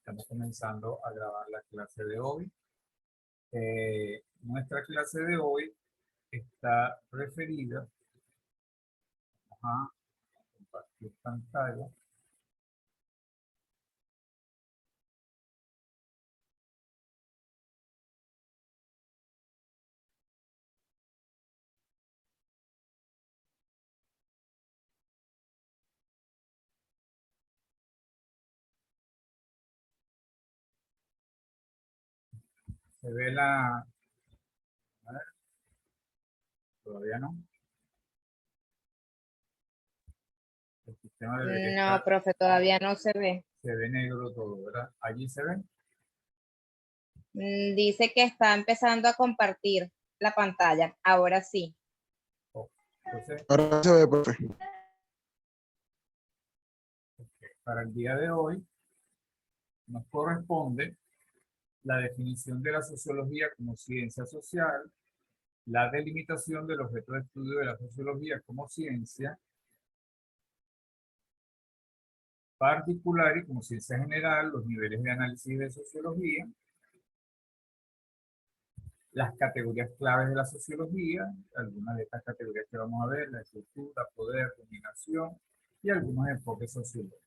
Estamos comenzando a grabar la clase de hoy. Nuestra clase de hoy está referida a compartir pantalla. Se ve la... A ver, todavía no. El sistema debería No, estar... profe, todavía no se ve. Se ve negro todo, ¿verdad? Allí se ve. Dice que está empezando a compartir la pantalla. Ahora sí. Oh, entonces, Ahora se ve, profe. para el día de hoy nos corresponde la definición de la sociología como ciencia social, la delimitación del objeto de estudio de la sociología como ciencia particular y como ciencia general, los niveles de análisis de sociología, las categorías claves de la sociología, algunas de estas categorías que vamos a ver, la estructura, poder, dominación y algunos enfoques sociológicos.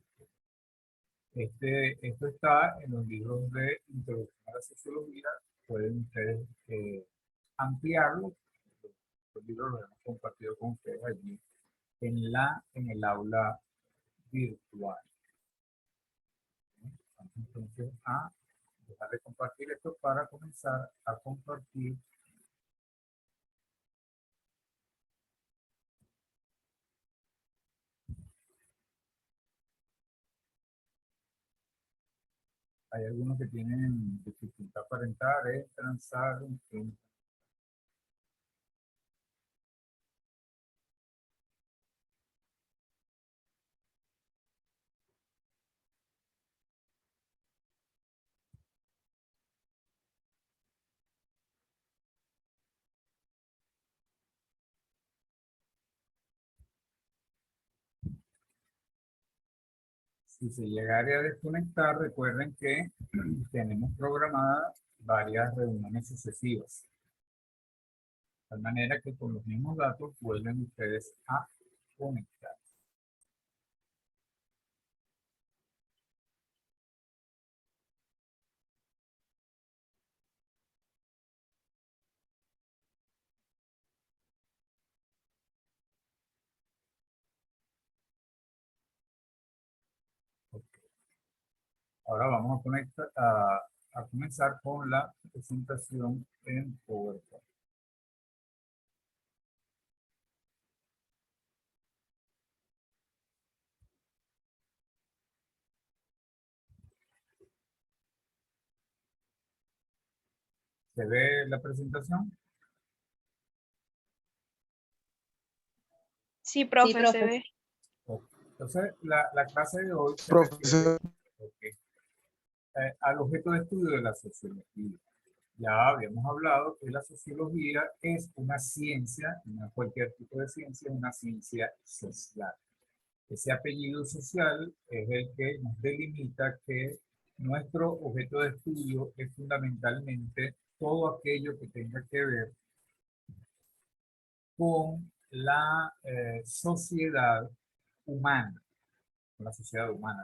Esto está en los libros de Introducción a la Sociología, pueden ustedes ampliarlo. Los libros los hemos compartido con ustedes allí en el aula virtual. Vamos entonces a dejar de compartir esto para comenzar a compartir hay algunos que tienen dificultad para entrar, entran, salen, entran. Si se llegara a desconectar, recuerden que tenemos programadas varias reuniones sucesivas. De tal manera que con los mismos datos vuelven ustedes a conectar. Okay. Ahora vamos a, a comenzar con la presentación en PowerPoint. ¿Se ve la presentación? Sí, profe, Sí, profe. se ve. Okay. Entonces, la clase de hoy se Profesor. refiere al objeto de estudio de la sociología. Ya habíamos hablado que la sociología es una ciencia, no cualquier tipo de ciencia, es una ciencia social. Ese apellido social es el que nos delimita que nuestro objeto de estudio es fundamentalmente todo aquello que tenga que ver con la sociedad humana, con la sociedad humana.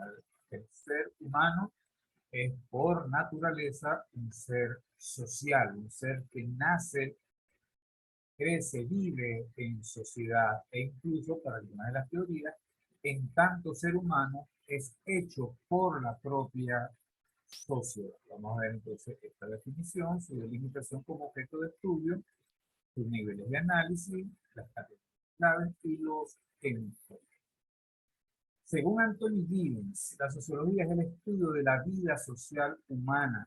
El ser humano es por naturaleza un ser social, un ser que nace, crece, vive en sociedad e incluso, para algunas de las teorías, en tanto ser humano es hecho por la propia sociedad. Vamos a ver entonces esta definición, su delimitación como objeto de estudio, sus niveles de análisis, las categorías claves y los enfoques. Según Anthony Giddens, la sociología es el estudio de la vida social humana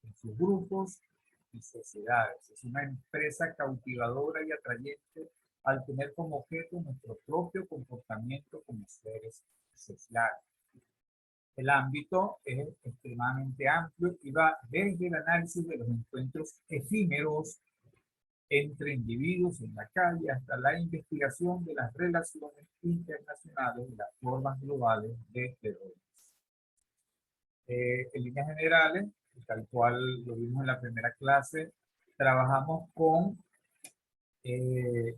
en sus grupos y sociedades. Es una empresa cautivadora y atrayente al tener como objeto nuestro propio comportamiento como seres sociales. El ámbito es extremadamente amplio y va desde el análisis de los encuentros efímeros entre individuos en la calle hasta la investigación de las relaciones internacionales y las formas globales de terrorismo. En líneas generales, tal cual lo vimos en la primera clase, trabajamos con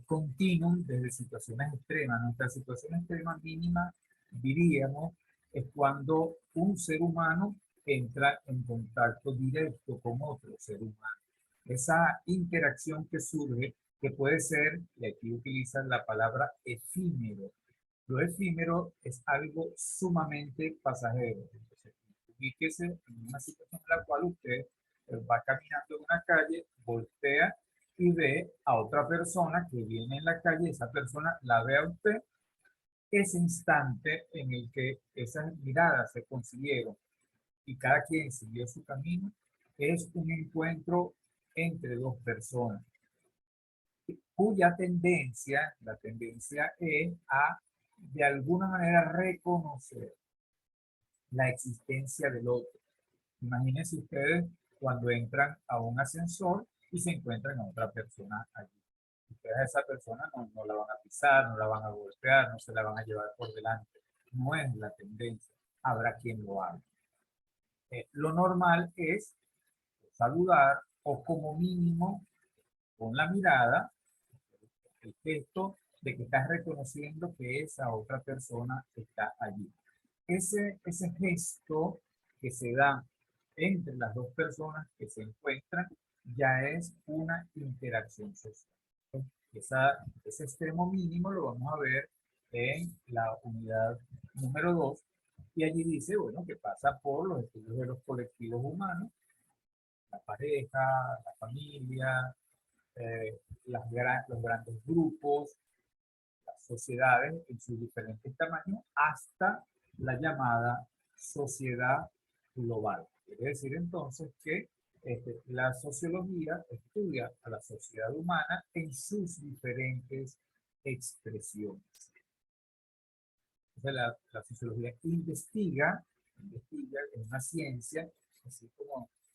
continuum desde situaciones extremas. Nuestra situación extrema mínima, diríamos, es cuando un ser humano entra en contacto directo con otro ser humano. Esa interacción que surge, que puede ser, y aquí utilizan la palabra efímero. Lo efímero es algo sumamente pasajero. Entonces, ubíquese en una situación en la cual usted va caminando en una calle, voltea y ve a otra persona que viene en la calle, esa persona la ve a usted, ese instante en el que esas miradas se consiguieron y cada quien siguió su camino, es un encuentro entre dos personas, cuya tendencia, la tendencia es a, de alguna manera, reconocer la existencia del otro. Imagínense ustedes cuando entran a un ascensor y se encuentran a otra persona allí. Ustedes a esa persona no la van a pisar, no la van a golpear, no se la van a llevar por delante. No es la tendencia. Habrá quien lo haga. Lo normal es saludar o como mínimo con la mirada, el gesto de que estás reconociendo que esa otra persona está allí. Ese gesto que se da entre las dos personas que se encuentran ya es una interacción social. Ese extremo mínimo lo vamos a ver en la unidad número 2 y allí dice, bueno, que pasa por los estudios de los colectivos humanos, la pareja, la familia, los grandes grupos, las sociedades en sus diferentes tamaños, hasta la llamada sociedad global. Quiere decir entonces que la sociología estudia a la sociedad humana en sus diferentes expresiones. Entonces, la sociología investiga, es una ciencia, así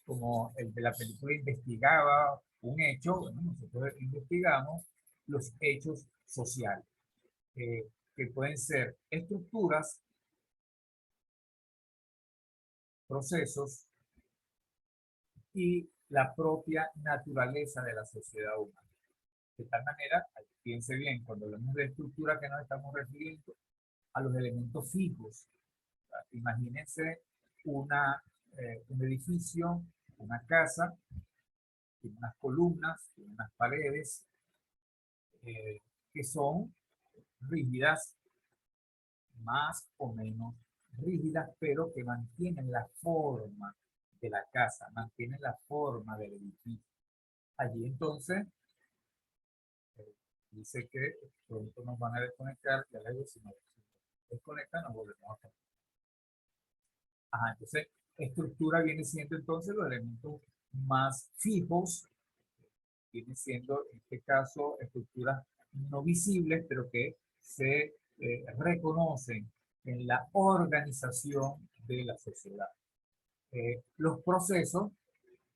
como el de la película investigaba un hecho, bueno, nosotros investigamos los hechos sociales, que pueden ser estructuras, procesos y la propia naturaleza de la sociedad humana. De tal manera, piense bien, cuando hablamos de estructura, que nos estamos refiriendo a los elementos fijos. Imagínense un edificio, una casa, tiene unas columnas, tiene unas paredes que son rígidas, más o menos rígidas, pero que mantienen la forma de la casa, mantienen la forma del edificio. Allí entonces, dice que pronto nos van a desconectar, ya les digo, si nos desconectan, nos volvemos a conectar. Ajá, entonces, estructura viene siendo entonces los elementos más fijos, viene siendo en este caso estructuras no visibles, pero que se reconocen en la organización de la sociedad. Los procesos,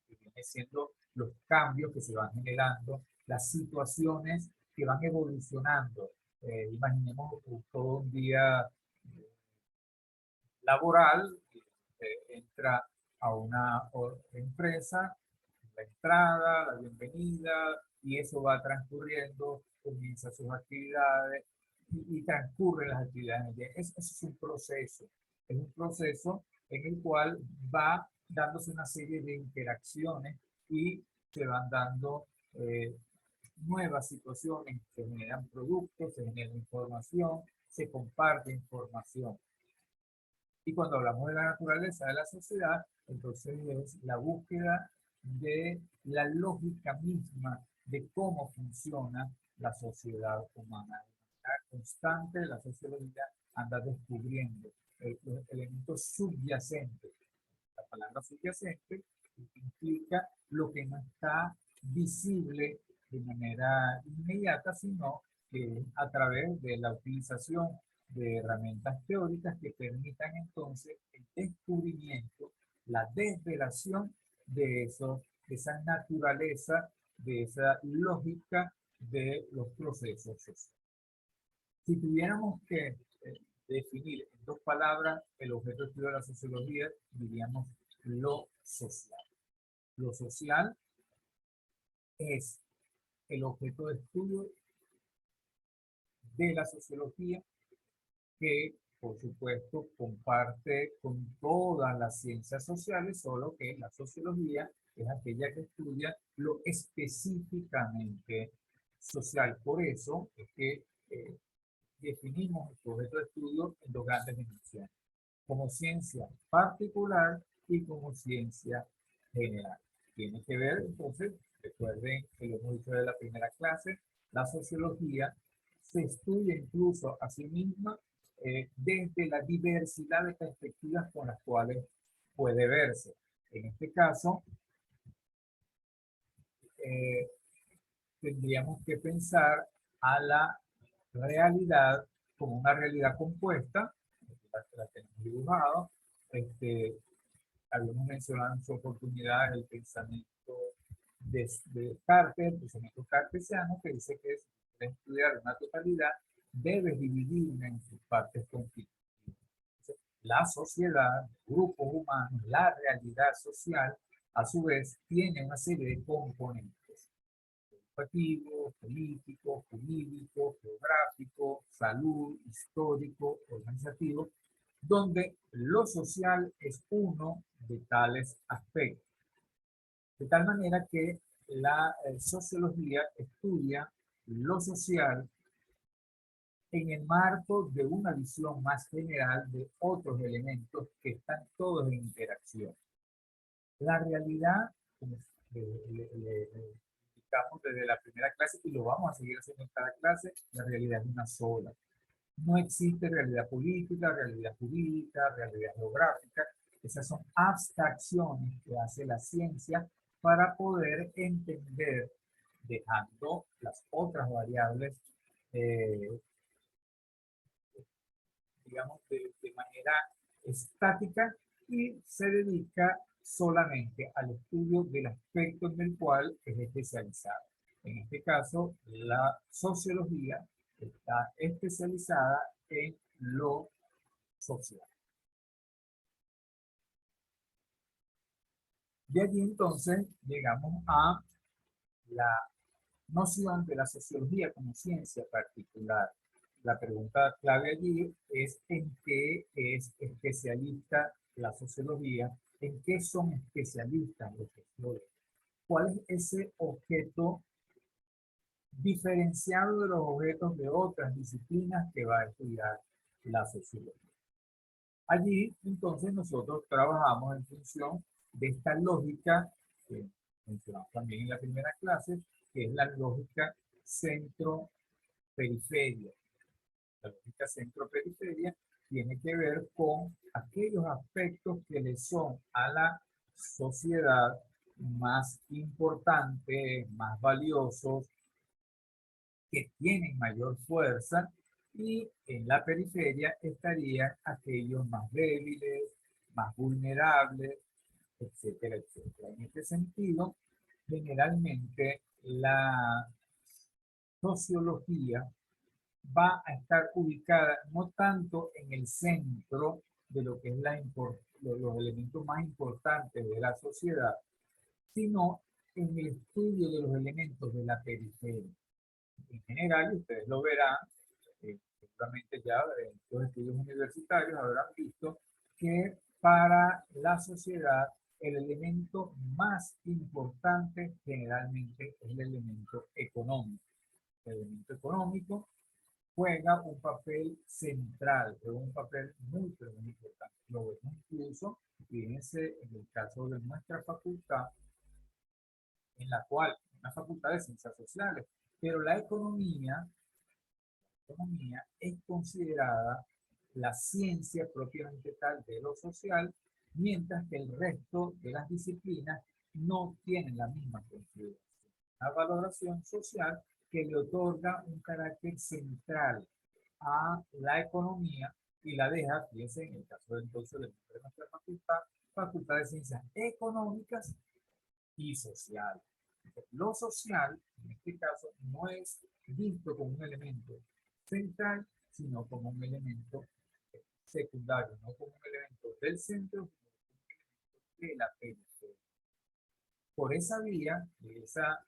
que vienen siendo los cambios que se van generando, las situaciones que van evolucionando. Imaginemos todo un día laboral, entra a una empresa, la entrada, la bienvenida, y eso va transcurriendo, comienza sus actividades y transcurren las actividades. Eso es un proceso en el cual va dándose una serie de interacciones y se van dando nuevas situaciones, se generan productos, se genera información, se comparte información. Y cuando hablamos de la naturaleza de la sociedad, entonces es la búsqueda de la lógica misma de cómo funciona la sociedad humana. La constante de la sociología anda descubriendo los elementos subyacentes. La palabra subyacente implica lo que no está visible de manera inmediata, sino que a través de la utilización de herramientas teóricas que permitan entonces el descubrimiento, la desvelación de esa naturaleza, de esa lógica de los procesos sociales. Si tuviéramos que definir en dos palabras el objeto de estudio de la sociología, diríamos lo social. Lo social es el objeto de estudio de la sociología que, por supuesto, comparte con todas las ciencias sociales, solo que la sociología es aquella que estudia lo específicamente social. Por eso es que definimos el objeto de estudio en dos grandes dimensiones, como ciencia particular y como ciencia general. Tiene que ver, entonces, recuerden que lo hemos dicho de la primera clase, la sociología se estudia incluso a sí misma desde la diversidad de perspectivas con las cuales puede verse. En este caso, eh, tendríamos que pensar a la realidad como una realidad compuesta, la tenemos dibujado. Habíamos mencionado en su oportunidad el pensamiento de Descartes, el pensamiento cartesiano, que dice que si quieres estudiar una totalidad, debes dividirla en sus partes constitutivas. La sociedad, grupos humanos, la realidad social, a su vez, tiene una serie de componentes educativos, políticos, jurídicos, geográficos, salud, histórico, organizativo, donde lo social es uno de tales aspectos. De tal manera que la sociología estudia lo social en el marco de una visión más general de otros elementos que están todos en interacción. La realidad, como le indicamos desde la primera clase y lo vamos a seguir haciendo en cada clase, la realidad es una sola. No existe realidad política, realidad jurídica, realidad geográfica. Esas son abstracciones que hace la ciencia para poder entender, dejando las otras variables, digamos, de manera estática, y se dedica solamente al estudio del aspecto en el cual es especializada. En este caso, la sociología está especializada en lo social. De allí entonces llegamos a la noción de la sociología como ciencia particular. La pregunta clave allí es en qué es especialista la sociología, en qué son especialistas los gestores, cuál es ese objeto diferenciado de los objetos de otras disciplinas que va a estudiar la sociología. Allí, entonces, nosotros trabajamos en función de esta lógica que mencionamos también en la primera clase, que es la lógica centro-periferia. La lógica centro-periferia tiene que ver con aquellos aspectos que le son a la sociedad más importantes, más valiosos, que tienen mayor fuerza, y en la periferia estarían aquellos más débiles, más vulnerables, etcétera, etcétera. En este sentido, generalmente la sociología va a estar ubicada no tanto en el centro de lo que es los elementos más importantes de la sociedad, sino en el estudio de los elementos de la periferia. En general, y ustedes lo verán, seguramente ya en los estudios universitarios habrán visto que para la sociedad el elemento más importante generalmente es el elemento económico. El elemento económico juega un papel central, juega un papel muy, pero muy importante. Lo vemos incluso, fíjense, en el caso de nuestra facultad, en la cual, una facultad de ciencias sociales, pero la economía es considerada la ciencia propiamente tal de lo social, mientras que el resto de las disciplinas no tienen la misma consideración. Una valoración social que le otorga un carácter central a la economía y la deja, fíjense, en el caso entonces de nuestra facultad, Facultad de Ciencias Económicas y Sociales. Lo social, en este caso, no es visto como un elemento central, sino como un elemento secundario, no como un elemento del centro, sino de la periferia. Por esa vía, esa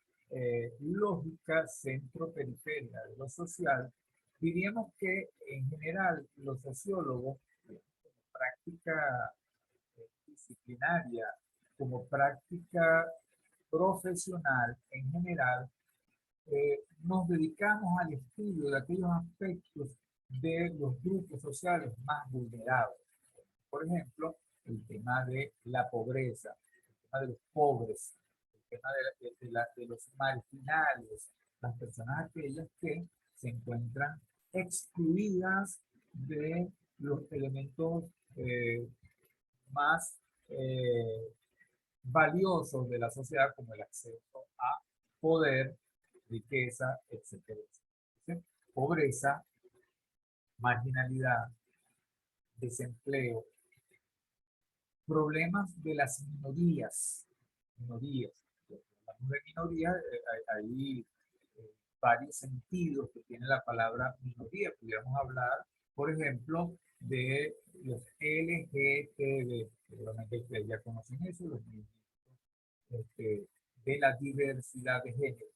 lógica centro-periferia de lo social, diríamos que en general los sociólogos, como práctica disciplinaria, como práctica profesional en general, nos dedicamos al estudio de aquellos aspectos de los grupos sociales más vulnerables. Por ejemplo, el tema de la pobreza, el tema de los pobres, el tema de los marginales, las personas aquellas que se encuentran excluidas de los elementos más valiosos de la sociedad, como el acceso a poder, riqueza, etcétera, etcétera. Pobreza, marginalidad, desempleo, problemas de las minorías. Minorías. Cuando hablamos de minorías, hay varios sentidos que tiene la palabra minoría. Pudiéramos hablar, por ejemplo, de los LGTB, seguramente ustedes ya conocen eso, los de la diversidad de género,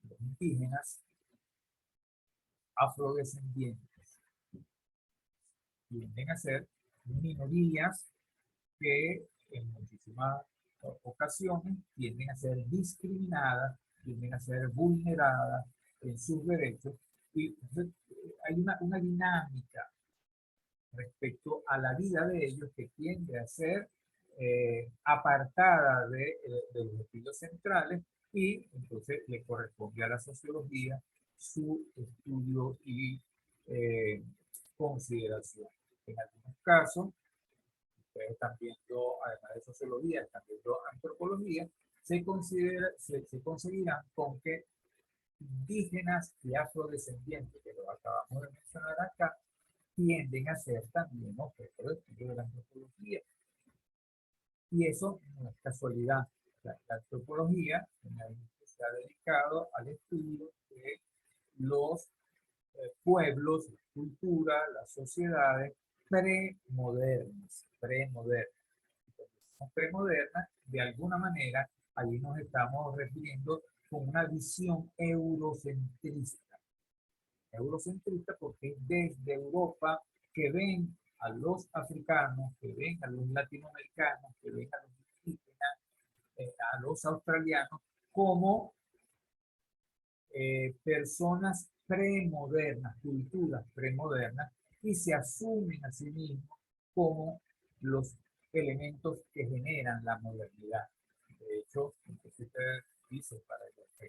los indígenas, afrodescendientes, tienden a ser minorías que en muchísimas ocasiones tienden a ser discriminadas, tienden a ser vulneradas en sus derechos, y entonces, hay una dinámica respecto a la vida de ellos que tiende a ser apartada de los estudios centrales, y entonces le corresponde a la sociología su estudio y consideración. En algunos casos, ustedes están viendo, además de sociología, están viendo antropología, se conseguirán con que indígenas y afrodescendientes, que lo acabamos de mencionar acá, tienden a ser también objeto de estudio de la antropología. Y eso no es casualidad. La antropología se ha dedicado al estudio de los pueblos, la cultura, las sociedades premodernas. Premodernas, de alguna manera, ahí nos estamos refiriendo con una visión eurocentrista. Eurocentrista porque es desde Europa que ven a los africanos, que ven a los latinoamericanos, que ven a los indígenas, a los australianos, como personas premodernas, culturas premodernas, y se asumen a sí mismos como los elementos que generan la modernidad. De hecho, usted dice, para